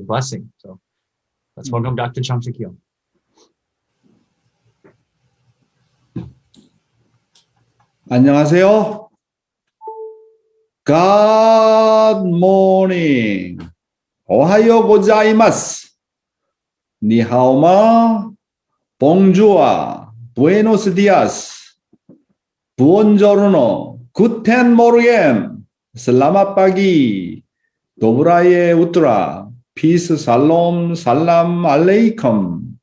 blessing. So let's welcome Dr. Yong. 안녕하세요. Good morning. 오하요 고자이마스. 니하오마. Bonjour. Buenos días. Buongiorno. Guten Morgen. Selamat pagi. Dobraye utra. Peace, Shalom, Salam Alaikum.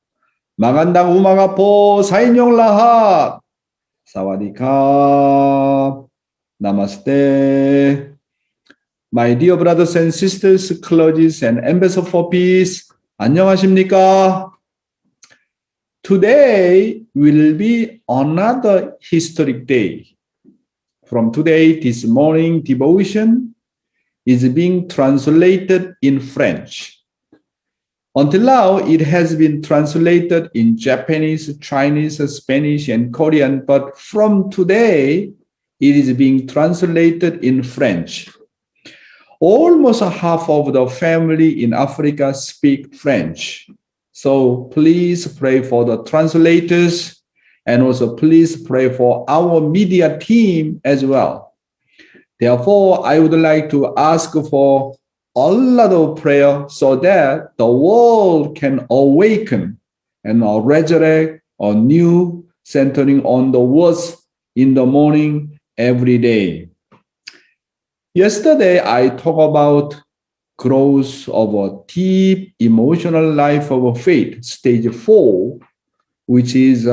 Magandang umaga po sa inyong lahat. Sawadika. Namaste. My dear brothers and sisters, clergy and ambassadors for peace. 안녕하십니까? Today will be another historic day. From today, this morning devotion is being translated in French. Until now, it has been translated in Japanese, Chinese, Spanish, and Korean, but from today, it is being translated in French. Almost half of the family in Africa speak French. So please pray for the translators, and also please pray for our media team as well. Therefore, I would like to ask for a lot of prayer so that the world can awaken and resurrect a new centering on the words in the morning every day. Yesterday, I talked about growth of a deep emotional life of faith, stage 4, which is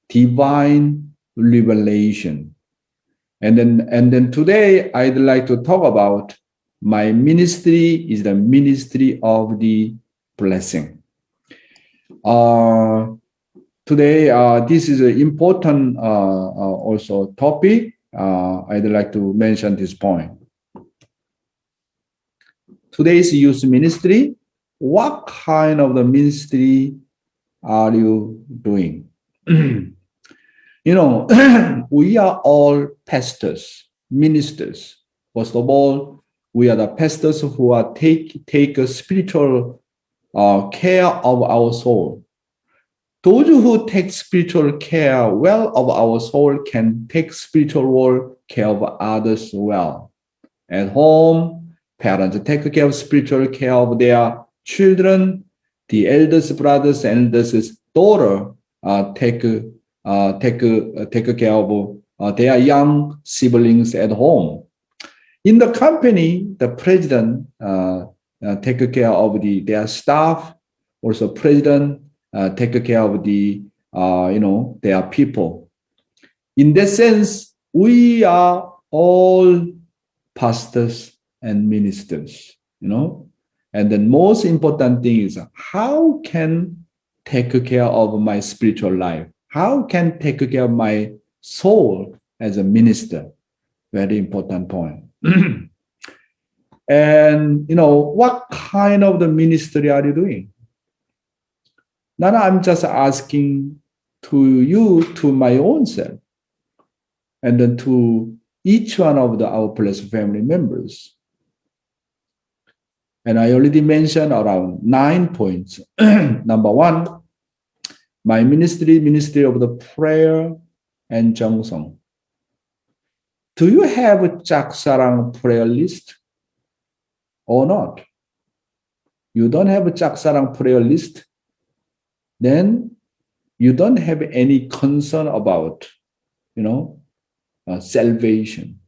divine revelation. And then today, I'd like to talk about my ministry is the ministry of the blessing. Today, this is an important also topic. I'd like to mention this point. Today's youth ministry, what kind of the ministry are you doing? You know, we are all pastors, ministers. First of all, we are the pastors who are take a spiritual care of our soul. Those who take spiritual care well of our soul can take spiritual care of others well. At home, parents take care of spiritual care of their children. The eldest brothers and eldest daughter take care of their young siblings at home. In the company, the president take care of their staff. Also, president take care of their people. In that sense, we are all pastors and ministers. And the most important thing is how can take care of my spiritual life? How can take care of my soul as a minister? Very important point. And what kind of the ministry are you doing? Now I'm just asking to my own self, and then to each one of our blessed family members. And I already mentioned around 9 points. Number 1, my ministry of the prayer and 정성. Do you have a 짝사랑 prayer list or not? You don't have a 짝사랑 prayer list, then you don't have any concern about, salvation.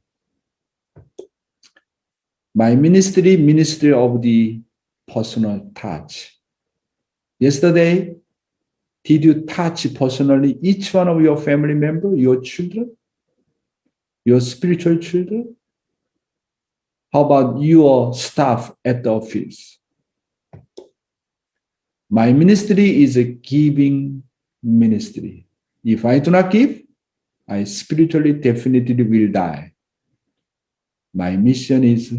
My ministry of the personal touch. Yesterday, did you touch personally each one of your family members, your children, your spiritual children? How about your staff at the office? My ministry is a giving ministry. If I do not give, I spiritually definitely will die. My mission is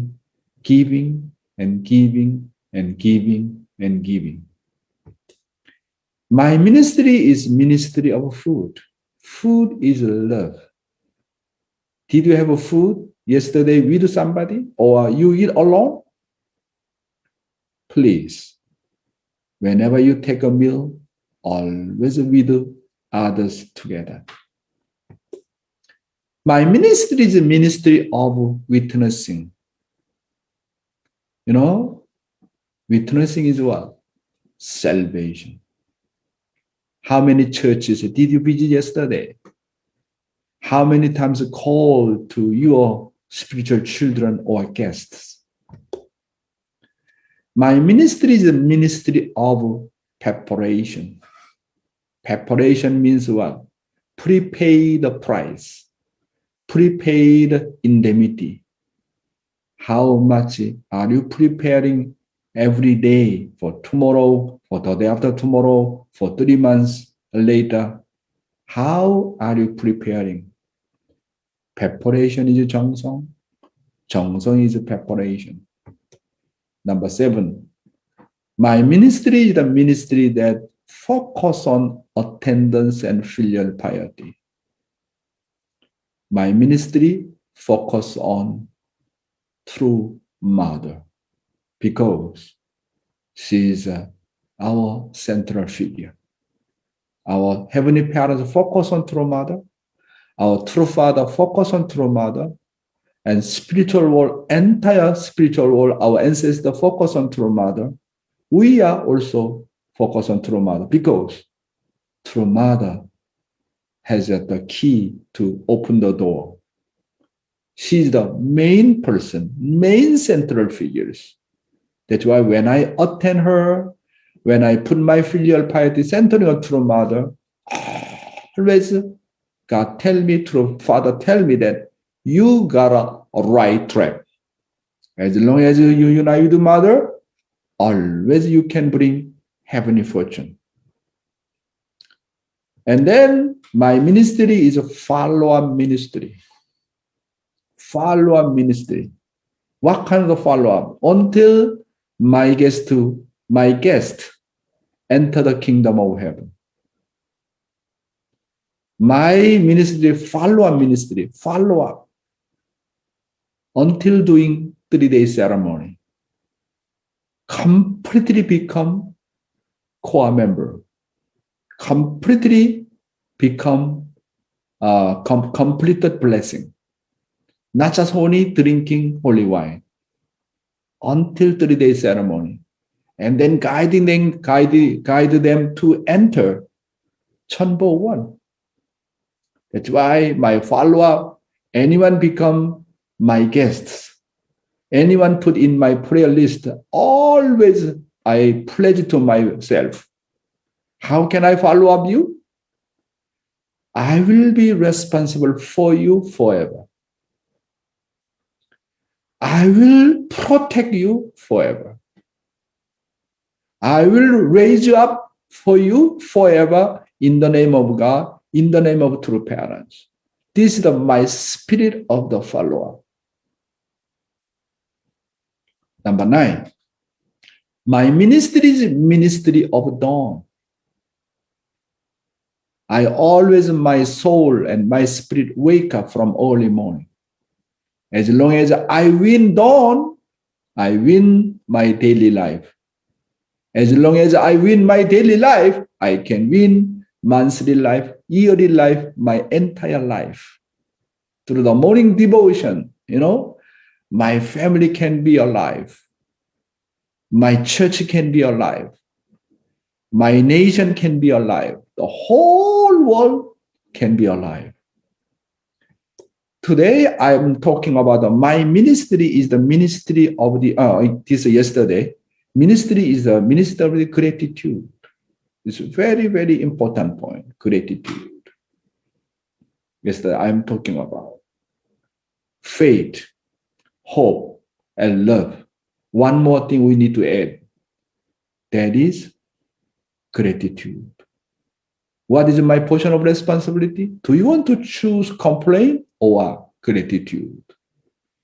giving and giving and giving and giving. My ministry is ministry of food. Food is love. Did you have a food yesterday with somebody or you eat alone? please, whenever you take a meal, always with others together. My ministry is a ministry of witnessing. You know, witnessing is what? Salvation. How many churches did you visit yesterday? How many times called to your spiritual children or guests? My ministry is a ministry of preparation. Preparation means what? Prepay the price. Prepaid indemnity. How much are you preparing every day for tomorrow, for the day after tomorrow, for 3 months later? How are you preparing? Preparation is 정성. 정성 is preparation. Number 7, my ministry is the ministry that focus on attendance and filial piety. My ministry focus on true mother because she is our central figure. Our heavenly parents focus on true mother. Our true father focus on true mother. And spiritual world, entire spiritual world, our ancestors focus on true mother. We are also focused on true mother because true mother has the key to open the door. She's the main person, main central figures. That's why when I attend her, when I put my filial piety centering on true mother, always God tell me, true father tell me that you got a right track. As long as you unite with mother, always you can bring heavenly fortune. And then my ministry is a follow-up ministry. Follow-up ministry. What kind of follow-up? Until my guest enter the kingdom of heaven. My ministry, follow-up. Until doing 3-day ceremony. Completely become core member. Completely become completed blessing. Not just only drinking holy wine. Until 3-day ceremony. And then guide them to enter Chunbo 1. That's why my follow-up, anyone become my guests, anyone put in my prayer list, always I pledge to myself, how can I follow up you? I will be responsible for you forever. I will protect you forever. I will raise you up for you forever in the name of God, in the name of true parents. This is my spirit of the follower. Number 9, my ministry is ministry of dawn. I always, my soul and my spirit wake up from early morning. As long as I win dawn, I win my daily life. As long as I win my daily life, I can win monthly life, yearly life, my entire life. Through the morning devotion, my family can be alive. My church can be alive. My nation can be alive. The whole world can be alive. Today, I'm talking about my ministry is the ministry of yesterday. Ministry is the ministry of the gratitude. It's a very, very important point, gratitude. Yesterday, I'm talking about faith, hope, and love. One more thing we need to add. That is gratitude. What is my portion of responsibility? Do you want to choose complaint or gratitude?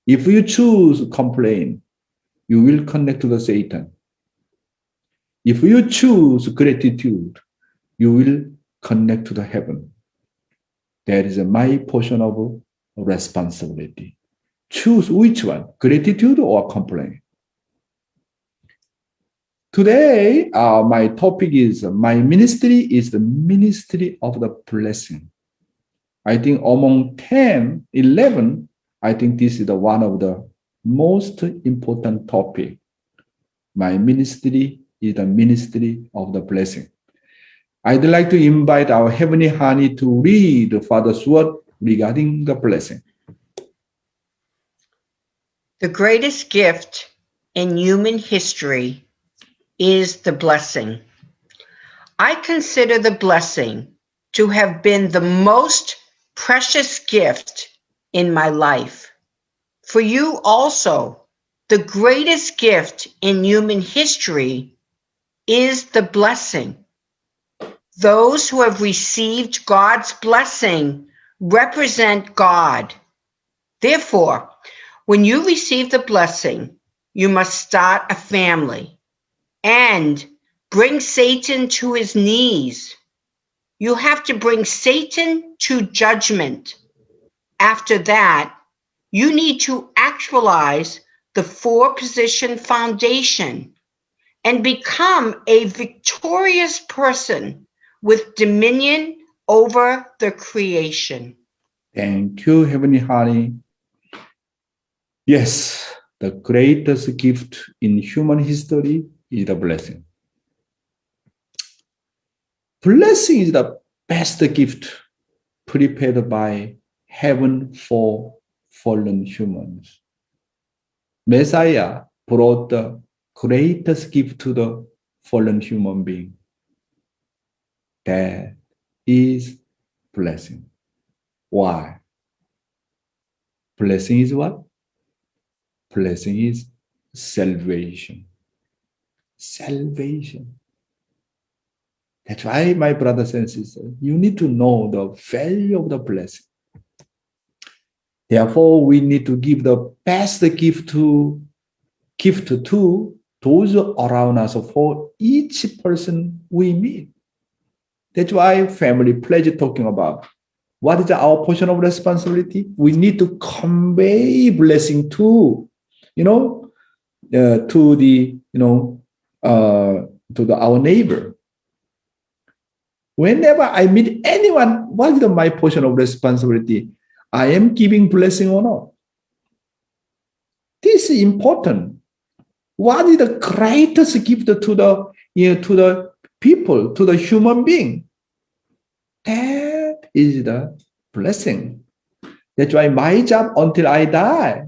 If you choose complaint, you will connect to the Satan. If you choose gratitude, you will connect to the heaven. That is my portion of responsibility. Choose which one, gratitude or complaint. Today, my topic is my ministry is the ministry of the blessing. I think among 10, 11, I think this is the one of the most important topic. My ministry is the ministry of the blessing. I'd like to invite our Heavenly Honey to read Father's word regarding the blessing. The greatest gift in human history is the blessing. I consider the blessing to have been the most precious gift in my life. For you also, the greatest gift in human history is the blessing. Those who have received God's blessing represent God. Therefore, when you receive the blessing, you must start a family and bring Satan to his knees. You have to bring Satan to judgment. After that, you need to actualize the four-position foundation and become a victorious person with dominion over the creation. Thank you, Heavenly Honey. Yes, the greatest gift in human history is the blessing. Blessing is the best gift prepared by heaven for fallen humans. Messiah brought the greatest gift to the fallen human being. That is blessing. Why? Blessing is what? Blessing is salvation. Salvation. That's why, my brothers and sisters, you need to know the value of the blessing. Therefore, we need to give the best gift to those around us for each person we meet. That's why family pledge talking about what is our portion of responsibility. We need to convey blessing to, our neighbor. Whenever I meet anyone, what is my portion of responsibility? I am giving blessing or not? This is important. What is the greatest gift to the people, to the human being? That is the blessing. That's why my job until I die,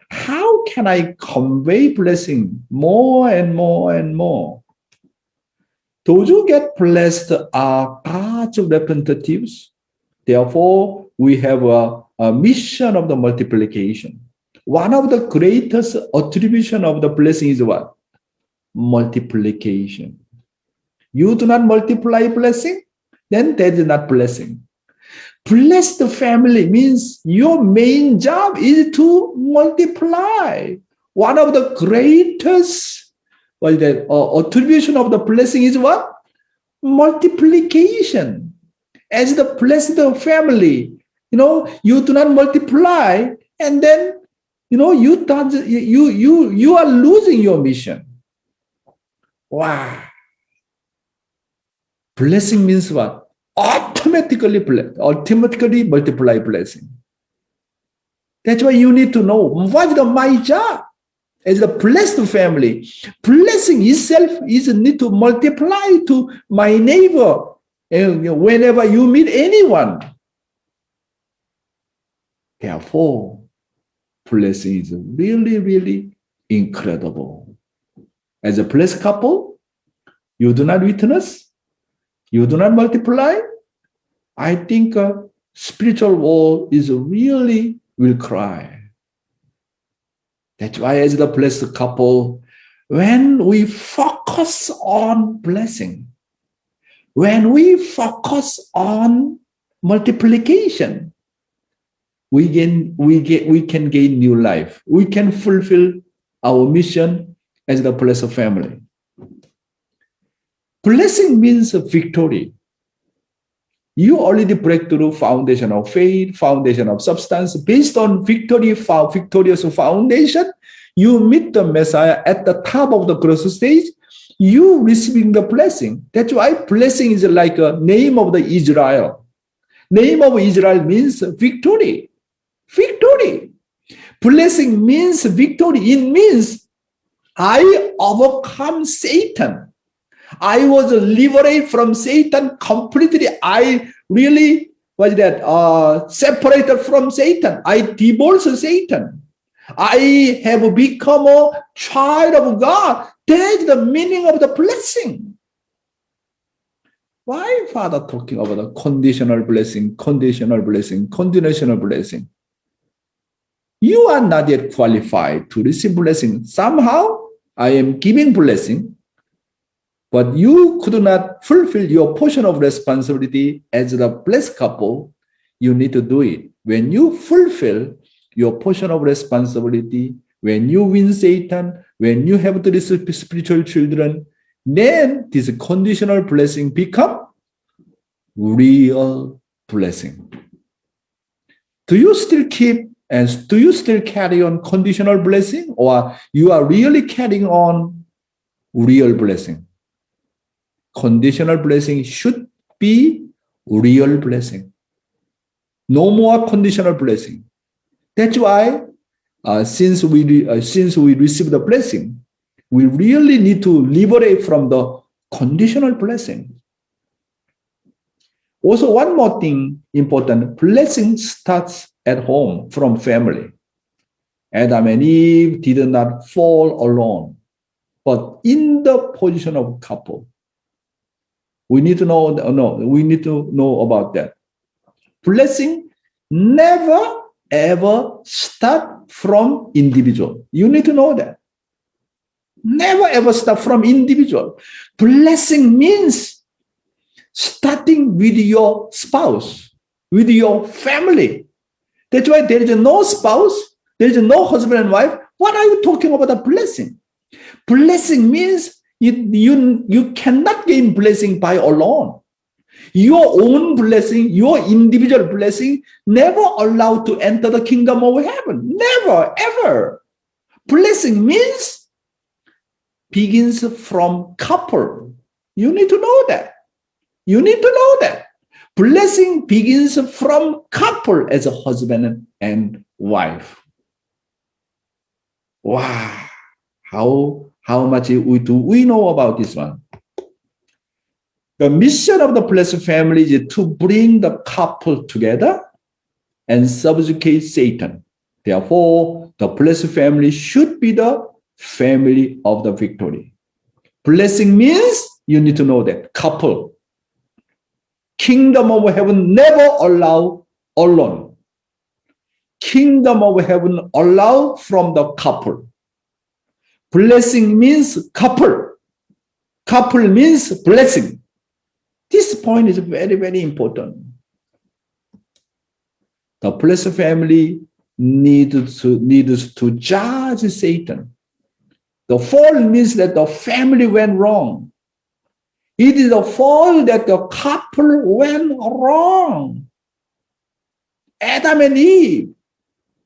how can I convey blessing more and more and more? Those who get blessed are God's representatives. Therefore, we have a mission of the multiplication. One of the greatest attribution of the blessing is what? Multiplication. You do not multiply blessing, then that is not blessing. Bless the family means your main job is to multiply. One of the greatest attribution of the blessing is what? Multiplication. As the blessed family, you do not multiply, and then you are losing your mission. Wow. Blessing means what? Automatically multiply blessing. That's why you need to know what is my job as a blessed family. Blessing itself is need to multiply to my neighbor. Whenever you meet anyone. Therefore, blessing is really, really incredible. As a blessed couple, you do not witness, you do not multiply. I think spiritual world is really will cry. That's why as the blessed couple, when we focus on blessing, when we focus on multiplication, we can gain new life. We can fulfill our mission as the blessed family. Blessing means victory. You already break through foundation of faith, foundation of substance. Based on victorious foundation, you meet the Messiah at the top of the cross stage. you receiving the blessing. That's why blessing is like a name of the Israel. Name of Israel means victory. Victory. Blessing means victory. It means I overcome Satan. I was liberated from Satan completely. I really separated from Satan. I divorced Satan. I have become a child of God. That's the meaning of the blessing. Why Father talking about the conditional blessing, conditional blessing, conditional blessing? You are not yet qualified to receive blessing. Somehow, I am giving blessing, but you could not fulfill your portion of responsibility as the blessed couple. You need to do it. When you fulfill your portion of responsibility, when you win Satan, when you have to receive spiritual children, then this conditional blessing become real blessing. Do you still keep and do you still carry on conditional blessing, or you are really carrying on real blessing? Conditional blessing should be real blessing. No more conditional blessing. That's why since we receive the blessing, we really need to liberate from the conditional blessing. Also, one more thing important, blessing starts at home from family. Adam and Eve did not fall alone, but in the position of couple. We need to know, we need to know about that. Blessing never ever start from individual. You need to know that. Never ever start from individual. Blessing means starting with your spouse, with your family. That's why there is no spouse, there is no husband and wife. What are you talking about a blessing? Blessing means you cannot gain blessing by alone. Your own blessing, your individual blessing, never allowed to enter the kingdom of heaven. Never, ever. Blessing means begins from couple. You need to know that. You need to know that. Blessing begins from couple as a husband and wife. Wow. How much do we know about this one? The mission of the blessed family is to bring the couple together and subjugate Satan. Therefore, the blessed family should be the family of the victory. Blessing means, you need to know that, couple. Kingdom of heaven never allow alone. Kingdom of heaven allow from the couple. Blessing means couple. Couple means blessing. This point is very, very important. The blessed family needs to judge Satan. The fall means that the family went wrong. It is the fall that the couple went wrong. Adam and Eve,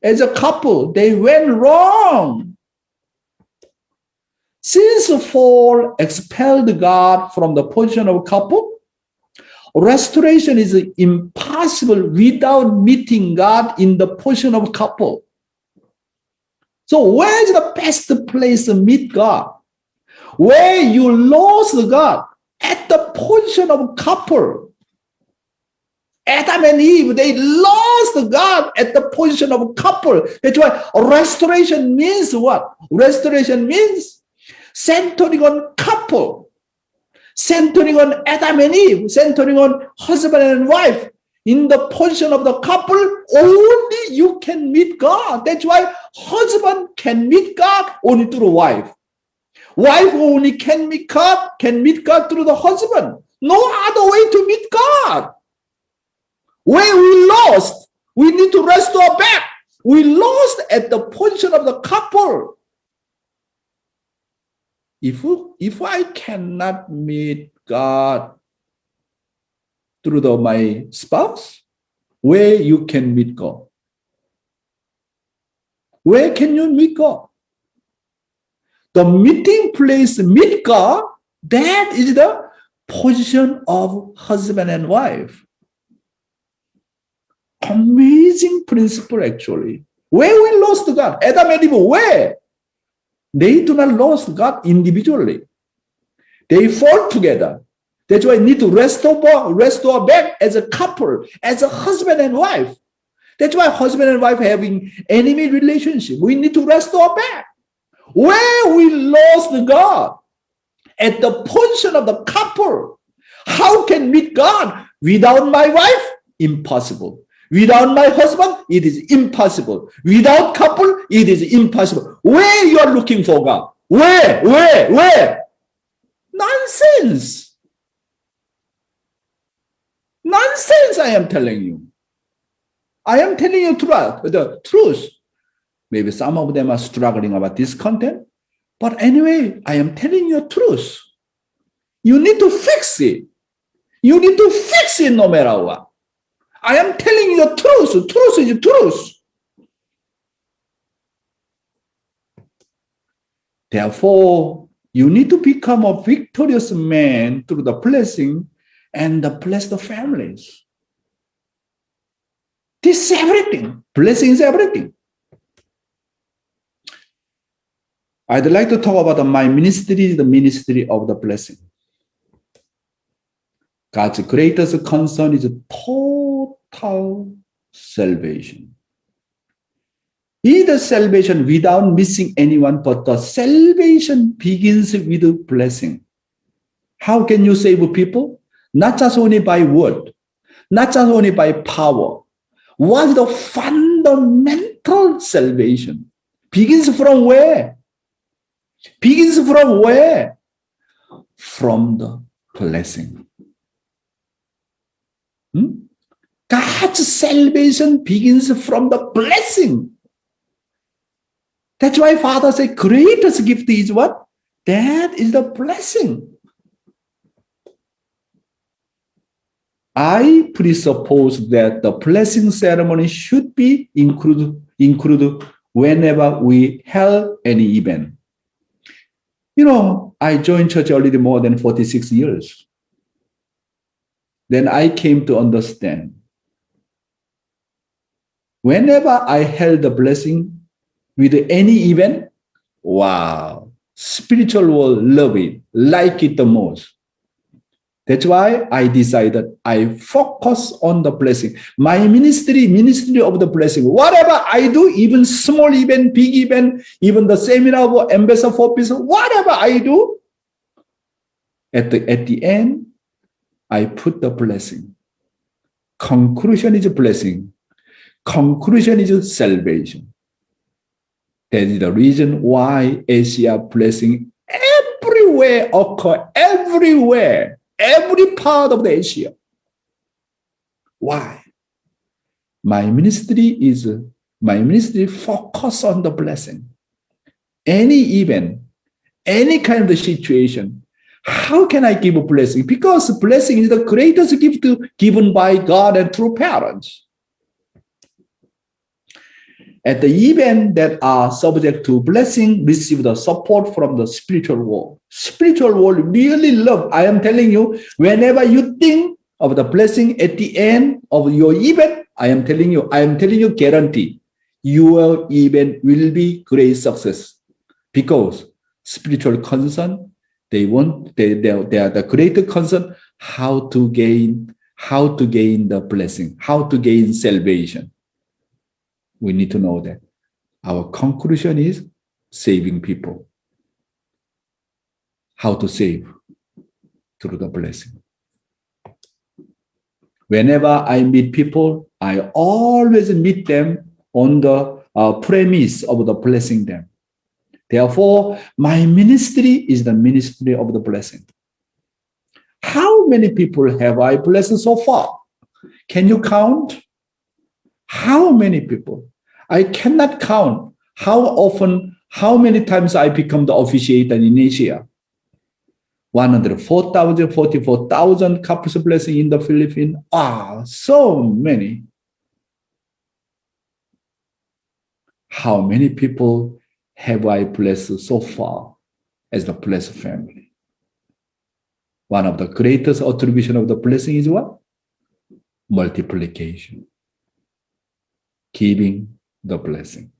as a couple, they went wrong. Since the fall expelled God from the position of couple, restoration is impossible without meeting God in the position of couple. So where is the best place to meet God? Where you lost God? At the position of couple. Adam and Eve, they lost God at the position of couple. That's why restoration means what? Restoration means centering on couple. Centering on Adam and Eve, centering on husband and wife. In the position of the couple, only you can meet God. That's why husband can meet God only through wife. Wife only can meet God through the husband. No other way to meet God. Where we lost, we need to restore back. We lost at the position of the couple. If I cannot meet God through my spouse, where you can meet God? Where can you meet God? The meeting place, meet God, That is the position of husband and wife. Amazing principle, actually. Where we lost God? Adam and Eve, where? They do not lost God individually. They fall together. That's why we need to restore back as a couple, as a husband and wife. That's why husband and wife having enemy relationship. We need to restore back. Where we lost God, at the position of the couple, how can meet God without my wife? Impossible. Without my husband, it is impossible. Without couple, it is impossible. Where you are looking for God? Where? Nonsense. Nonsense, I am telling you. I am telling you the truth. Maybe some of them are struggling about this content. But anyway, I am telling you the truth. You need to fix it. You need to fix it no matter what. I am telling you the truth. Truth is truth. Therefore, you need to become a victorious man through the blessing and bless the families. This is everything. Blessing is everything. I'd like to talk about my ministry, the ministry of the blessing. God's greatest concern is total salvation. Is the salvation without missing anyone, but the salvation begins with blessing. How can you save people? Not just only by word, not just only by power. What is the fundamental salvation? Begins from where? Begins from where? From the blessing. God's salvation begins from the blessing. That's why Father said, greatest gift is what? That is the blessing. I presuppose that the blessing ceremony should be included whenever we held any event. You know, I joined church already more than 46 years. Then I came to understand. Whenever I held the blessing with any event, wow, spiritual world love it, like it the most. That's why I decided I focus on the blessing. My ministry of the blessing. Whatever I do, even small event, big event, even the seminar of ambassador for peace, whatever I do, at the end, I put the blessing. Conclusion is a blessing. Conclusion is salvation. That is the reason why Asia blessing everywhere occur, everywhere. Every part of the Asia. Why? My ministry focus on the blessing. Any event, any kind of situation, how can I give a blessing? Because blessing is the greatest gift given by God and through parents. At the event that are subject to blessing, receive the support from the spiritual world. Spiritual world really love. I am telling you, whenever you think of the blessing at the end of your event, I am telling you, guarantee, your event will be great success. Because spiritual concern, they are the greater concern how to gain the blessing, how to gain salvation. We need to know that. Our conclusion is saving people. How to save? Through the blessing. Whenever I meet people, I always meet them on the premise of the blessing them. Therefore, my ministry is the ministry of the blessing. How many people have I blessed so far? Can you count? How many people? I cannot count how often, how many times I become the officiator in Asia. 104,000, 44,000 couples blessing in the Philippines. So many. How many people have I blessed so far as the blessed family? One of the greatest attribution of the blessing is what? Multiplication. Giving the blessing.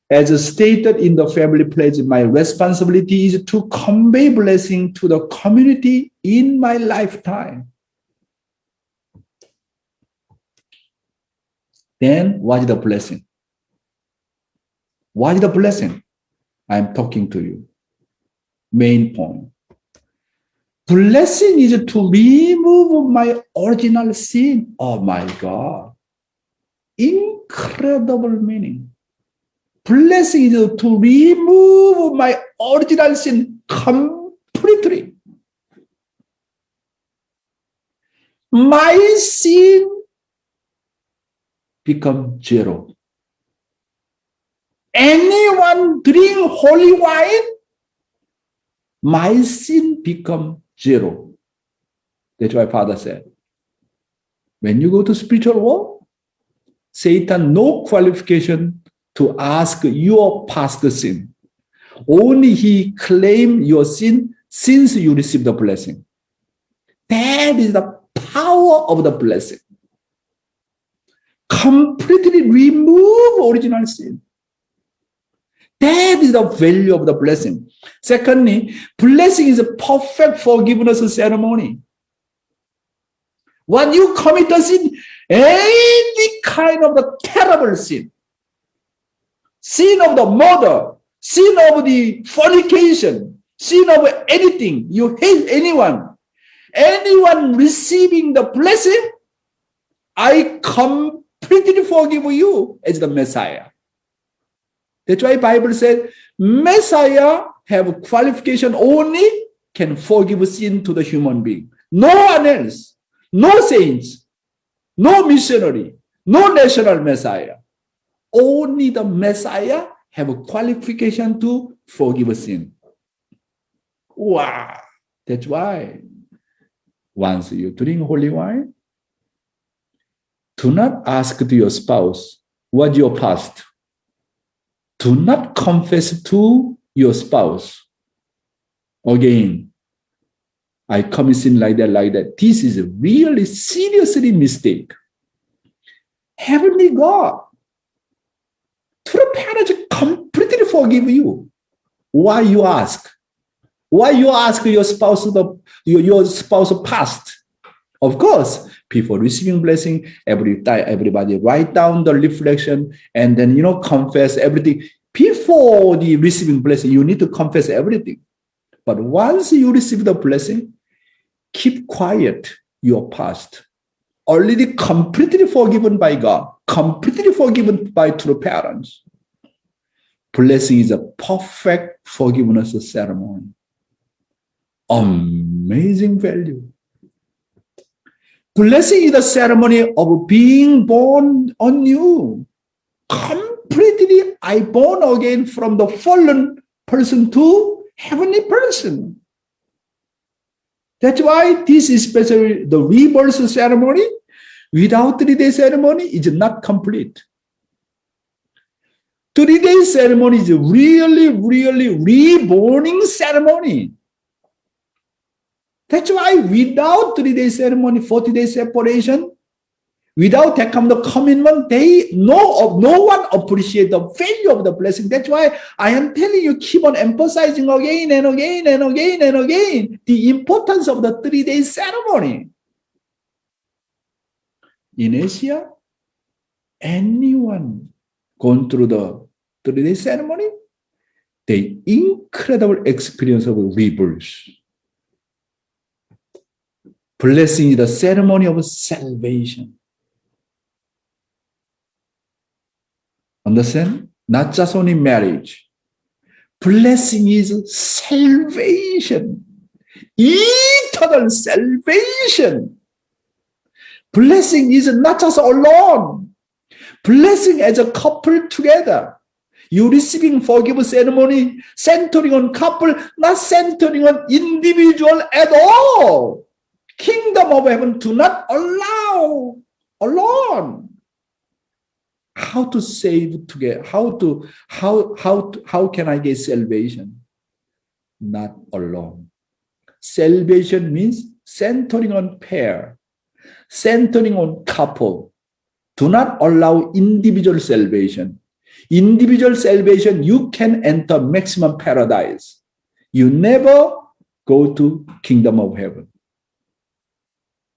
As stated in the family pledge, my responsibility is to convey blessing to the community in my lifetime. Then what is the blessing? What is the blessing? I'm talking to you. Main point. Blessing is to remove my original sin. Oh my God. Incredible meaning. Blessing is to remove my original sin completely. My sin become zero. Anyone drink holy wine, my sin become zero. That's why Father said, when you go to spiritual war, Satan no qualification to ask your past sin. Only he claim your sin since you received the blessing. That is the power of the blessing. Completely remove original sin. That is the value of the blessing. Secondly, blessing is a perfect forgiveness ceremony. When you commit a sin, any kind of the terrible sin, sin of the murder, sin of the fornication, sin of anything, you hate anyone receiving the blessing, I completely forgive you as the Messiah. That's why Bible said, Messiah have qualification only can forgive sin to the human being. No one else, no saints, no missionary, no national Messiah. Only the Messiah have a qualification to forgive sin. Wow. That's why once you drink holy wine, do not ask to your spouse, what's your past? Do not confess to your spouse. Again, I commit sin like that. This is a really seriously mistake. Heavenly God, true parents completely forgive you. Why you ask? Why you ask your spouse your spouse past? Of course, before receiving blessing, everybody write down the reflection and then confess everything. Before the receiving blessing, you need to confess everything. But once you receive the blessing, keep quiet your past. Already completely forgiven by God, completely forgiven by true parents. Blessing is a perfect forgiveness ceremony. Amazing value. Blessing is the ceremony of being born anew. Completely, I born again from the fallen person to heavenly person. That's why this is especially the rebirth ceremony. Without 3-day ceremony, is not complete. 3-day ceremony is really, really reborning ceremony. That's why without 3-day ceremony, 40-day separation, without that kind of commitment, no one appreciate the value of the blessing. That's why I am telling you, keep on emphasizing again and again and again and again the importance of the 3-day ceremony. In Asia, anyone going through the 3-day ceremony, the incredible experience of rebirth. Blessing is the ceremony of salvation. Understand? Not just only marriage. Blessing is salvation. Eternal salvation. Blessing is not just alone. Blessing as a couple together. You receiving forgiveness ceremony, centering on couple, not centering on individual at all. Kingdom of heaven do not allow alone. How to save together? How can I get salvation? Not alone. salvation means centering on pair, centering on couple. Do not allow individual salvation. Individual salvation, you can enter maximum paradise. You never go to kingdom of heaven.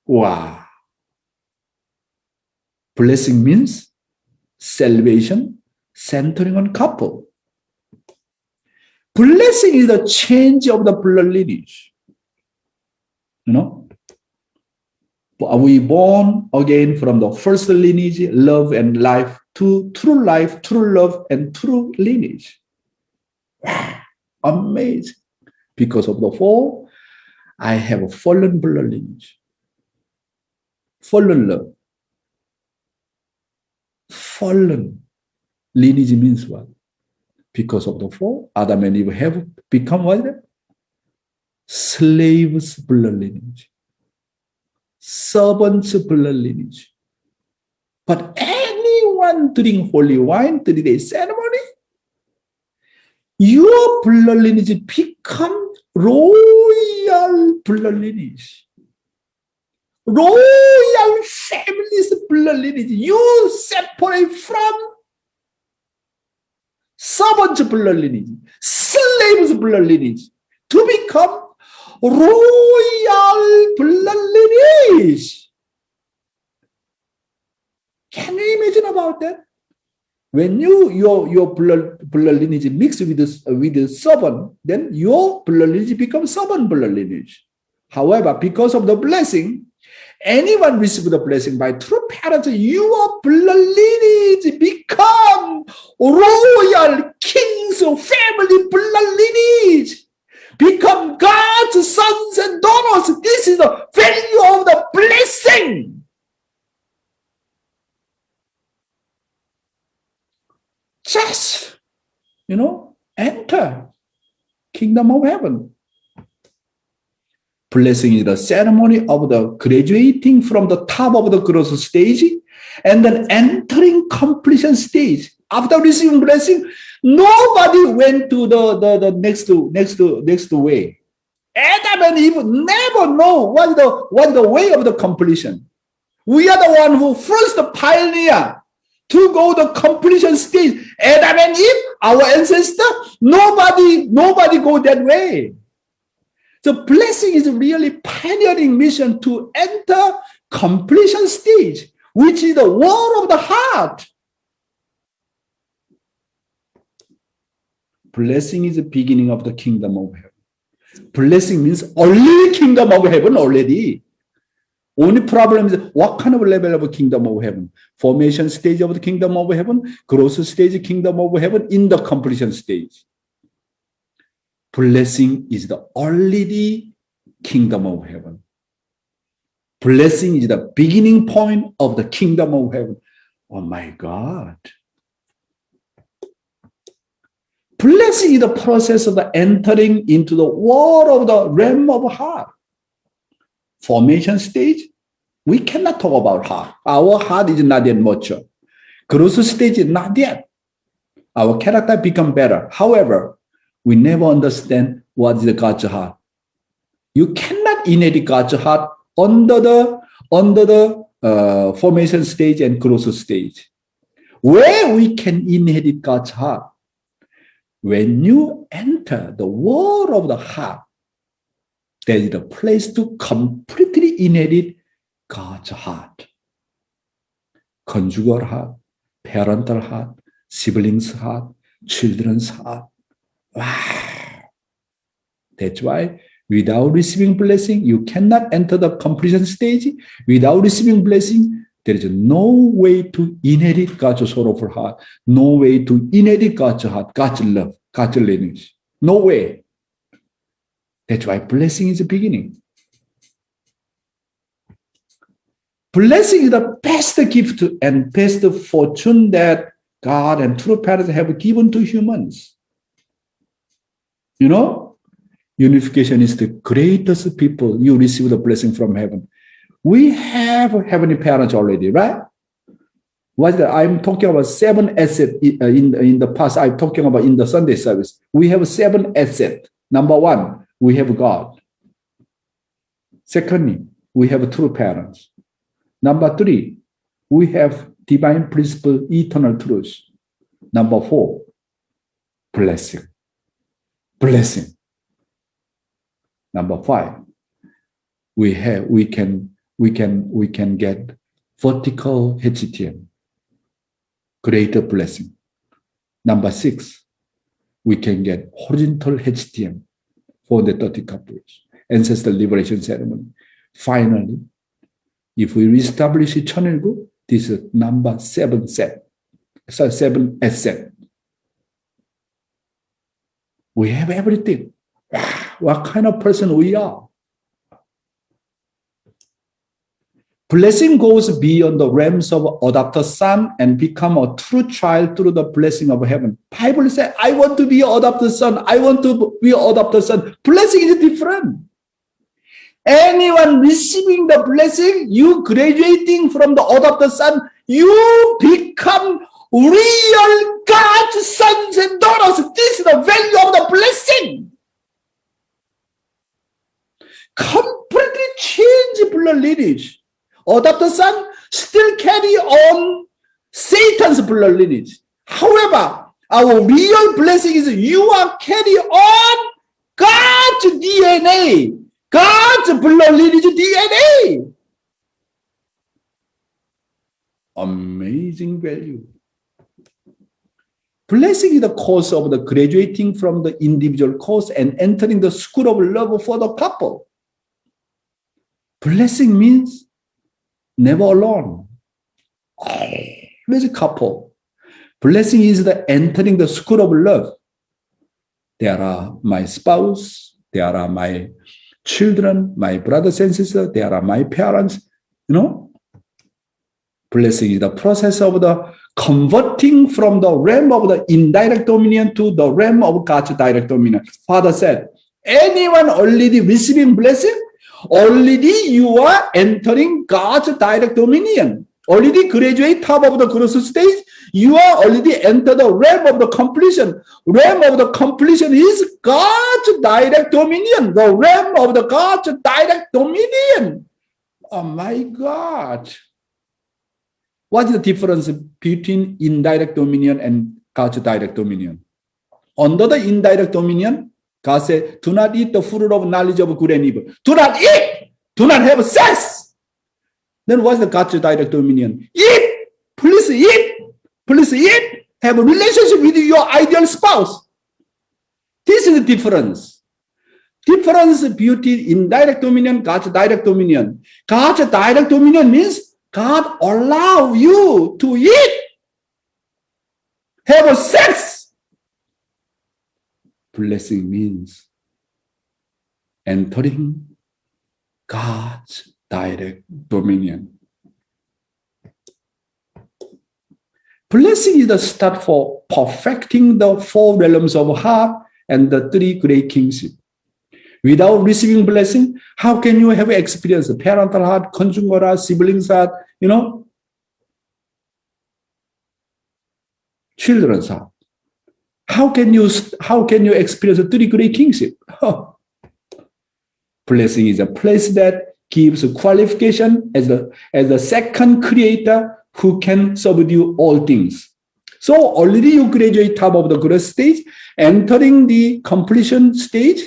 Wow. Blessing means salvation, centering on couple. Blessing is the change of the blood lineage. You know? Are we born again from the first lineage, love and life, to true life, true love, and true lineage? Wow. Amazing. Because of the fall, I have a fallen blood lineage. Fallen love. Fallen lineage means what? Because of the fall, Adam and Eve have become what? Slaves' blood lineage. Servants' blood lineage. But anyone during holy wine 3-day ceremony, your blood lineage become royal blood lineage. Royal family's blood lineage. You separate from servant's blood lineage, slave's blood lineage, to become royal blood lineage. Can you imagine about that? When your blood lineage mixed with the servant, then your blood lineage becomes servant blood lineage. However, because of the blessing, anyone receive the blessing by true parents, your blood lineage become royal king's family blood lineage. Become God's sons and daughters. This is the value of the blessing. Just, enter kingdom of heaven. Blessing is the ceremony of the graduating from the top of the growth stage and then entering completion stage. After receiving blessing, nobody went to the next way. Adam and Eve never know what the way of the completion. We are the one who first pioneer to go the completion stage. Adam and Eve, our ancestor, nobody go that way. The blessing is really pioneering mission to enter completion stage, which is the war of the heart. Blessing is the beginning of the kingdom of heaven. Blessing means only kingdom of heaven already. Only problem is what kind of level of kingdom of heaven? Formation stage of the kingdom of heaven, growth stage kingdom of heaven, in the completion stage. Blessing is the already kingdom of heaven. Blessing is the beginning point of the kingdom of heaven. Oh my God. Blessing is the process of the entering into the world of the realm of heart. Formation stage, we cannot talk about heart. Our heart is not yet mature. Growth stage is not yet. Our character become better. However, we never understand what is the God's heart. You cannot inherit God's heart under the formation stage and growth stage. Where we can inherit God's heart? When you enter the world of the heart, there is a place to completely inherit God's heart. Conjugal heart, parental heart, siblings' heart, children's heart. Wow. That's why without receiving blessing, you cannot enter the completion stage. Without receiving blessing, there is no way to inherit God's sorrowful heart. No way to inherit God's heart, God's love, God's lineage. No way. That's why blessing is the beginning. Blessing is the best gift and best fortune that God and true parents have given to humans. Unification is the greatest people. You receive the blessing from heaven. We have heavenly parents already, right? I'm talking about 7 assets in the past. I'm talking about in the Sunday service. We have 7 assets. Number 1, we have God. Secondly, we have true parents. Number three, we have divine principle, eternal truth. Number four, blessing. Blessing. Number five, we can get vertical HTM, greater blessing. Number six, we can get horizontal HTM, 430 couples, ancestor liberation ceremony. Finally, if we reestablish Chonilgu, this is number 7 set. So 7 asset. We have everything. What kind of person we are? Blessing goes beyond the realms of adopted son and become a true child through the blessing of heaven. Bible says, I want to be an adopted son. I want to be an adopted son. Blessing is different. Anyone receiving the blessing, you graduating from the adopted son, you become real God's sons and daughters. This is the value of the blessing. Completely change blood lineage. Adopted son still carry on Satan's blood lineage. However, our real blessing is you are carry on God's DNA, God's blood lineage DNA. Amazing value. Blessing is the cause of the graduating from the individual course and entering the school of love for the couple. Blessing means never alone. Always a couple. Blessing is the entering the school of love. There are my spouse, there are my children, my brothers and sisters, there are my parents. You know, blessing is the process of the converting from the realm of the indirect dominion to the realm of God's direct dominion. Father said, anyone already receiving blessing, already you are entering God's direct dominion. Already graduate top of the growth stage, you are already entered the realm of the completion. Realm of the completion is God's direct dominion. The realm of the God's direct dominion. Oh my God. What is the difference between indirect dominion and God's direct dominion? Under the indirect dominion, God said, do not eat the fruit of knowledge of good and evil. Do not eat. Do not have sex. Then what's the God's direct dominion? Eat. Please eat. Please eat. Have a relationship with your ideal spouse. This is the difference. Difference between indirect dominion, God's direct dominion. God's direct dominion means God allow you to eat, have a sex. Blessing means entering God's direct dominion. Blessing is the start for perfecting the 4 realms of heart and the 3 great kingship. Without receiving blessing, how can you have experience parental heart, conjugal heart, siblings heart, you know, children's heart? How can you experience the 3 great kingship? Blessing is a place that gives qualification as the second creator who can subdue all things. So already you graduate top of the growth stage, entering the completion stage.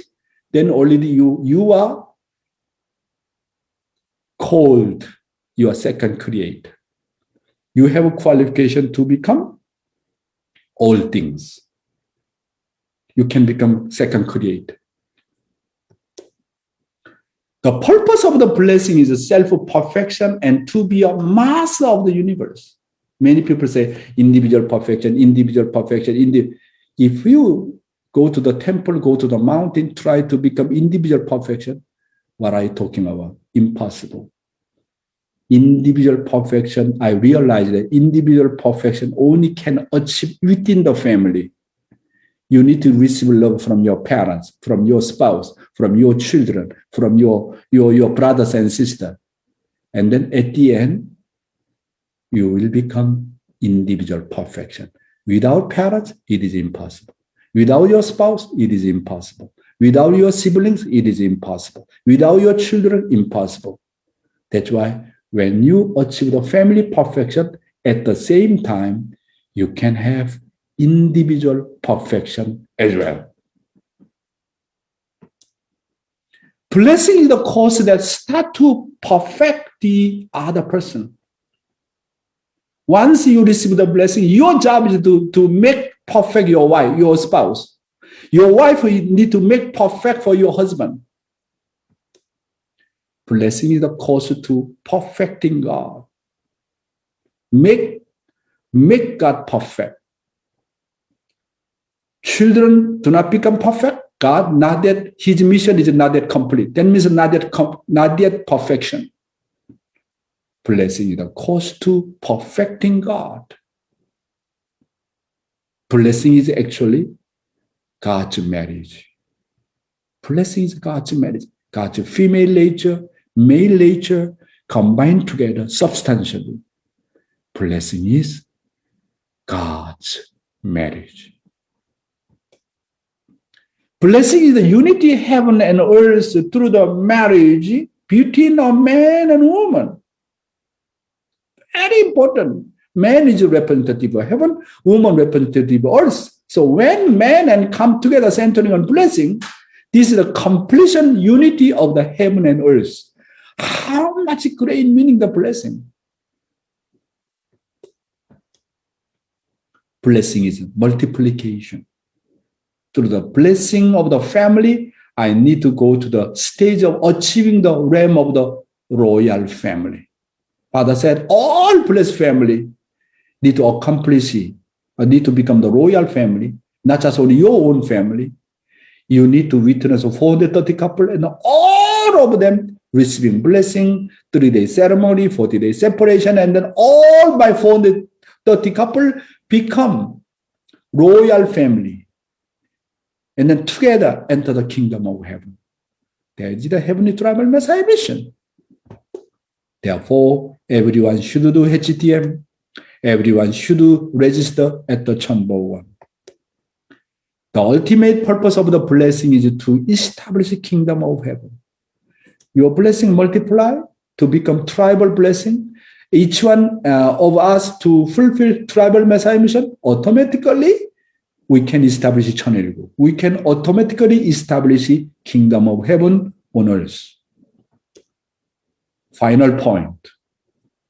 Then already you are called your second creator. You have a qualification to become all things. You can become second creator. The purpose of the blessing is self-perfection and to be a master of the universe. Many people say individual perfection, individual perfection. If you go to the temple, go to the mountain, try to become individual perfection. What are you talking about? Impossible. Individual perfection, I realize that individual perfection only can achieve within the family. You need to receive love from your parents, from your spouse, from your children, from your brothers and sisters. And then at the end, you will become individual perfection. Without parents, it is impossible. Without your spouse, it is impossible. Without your siblings, it is impossible. Without your children, impossible. That's why when you achieve the family perfection, at the same time, you can have individual perfection as well. Blessing is the cause that start to perfect the other person. Once you receive the blessing, your job is to make perfect your wife, your spouse. Your wife need to make perfect for your husband. Blessing is the cause to perfecting God. Make God perfect. Children do not become perfect. God, not that his mission is not yet complete. That means not yet perfection. Blessing is the cause to perfecting God. Blessing is actually God's marriage. Blessing is God's marriage. God's female nature, male nature combined together substantially. Blessing is God's marriage. Blessing is the unity of heaven and earth through the marriage between a man and woman. Very important. Man is a representative of heaven, woman representative of earth. So when man and come together centering on blessing, this is the completion unity of the heaven and earth. How much great meaning the blessing? Blessing is multiplication. Through the blessing of the family, I need to go to the stage of achieving the realm of the royal family. Father said, all blessed family need to accomplish it, need to become the royal family, not just only your own family. You need to witness 430 couple and all of them receiving blessing, 3-day ceremony, 40-day separation, and then all by 430 couple become royal family. And then together enter the kingdom of heaven. That is the heavenly tribal Messiah mission. Therefore, everyone should do HTM. Everyone should register at the Chamber 1. The ultimate purpose of the blessing is to establish the kingdom of heaven. Your blessing multiply to become tribal blessing. Each one of us to fulfill tribal Messiah mission, automatically we can establish 천일국. We can automatically establish kingdom of heaven on earth. Final point.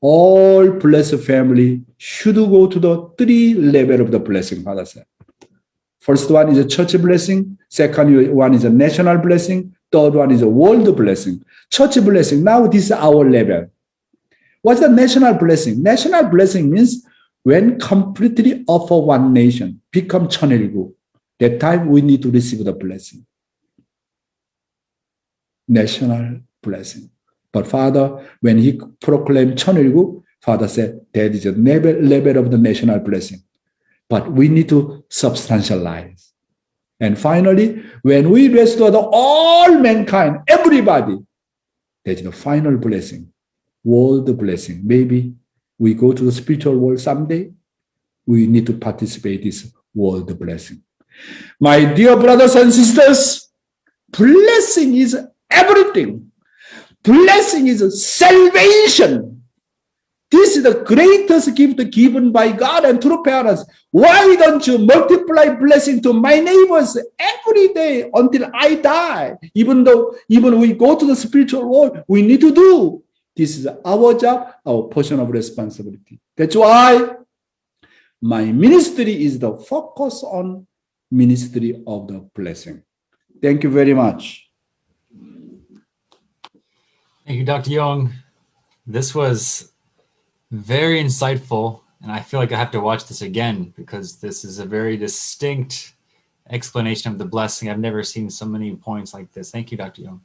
All blessed family should go to the 3 levels of the blessing, Father said. First one is a church blessing. Second one is a national blessing. Third one is a world blessing. Church blessing, now this is our level. What's the national blessing? National blessing means when completely offer one nation, become 천일국. That time we need to receive the blessing. National blessing. But Father, when he proclaimed 천일국, Father said that is a level of the national blessing. But we need to substantialize. And finally, when we restore all mankind, everybody, that is the final blessing, world blessing. Maybe we go to the spiritual world someday, we need to participate in this world blessing. My dear brothers and sisters, blessing is everything. Blessing is salvation. This is the greatest gift given by God and through parents. Why don't you multiply blessing to my neighbors every day until I die? Even we go to the spiritual world, we need to do. This is our job, our portion of responsibility. That's why my ministry is the focus on ministry of the blessing. Thank you very much. Thank you, Dr. Yong. This was very insightful, and I feel like I have to watch this again because this is a very distinct explanation of the blessing. I've never seen so many points like this. Thank you, Dr. Yong.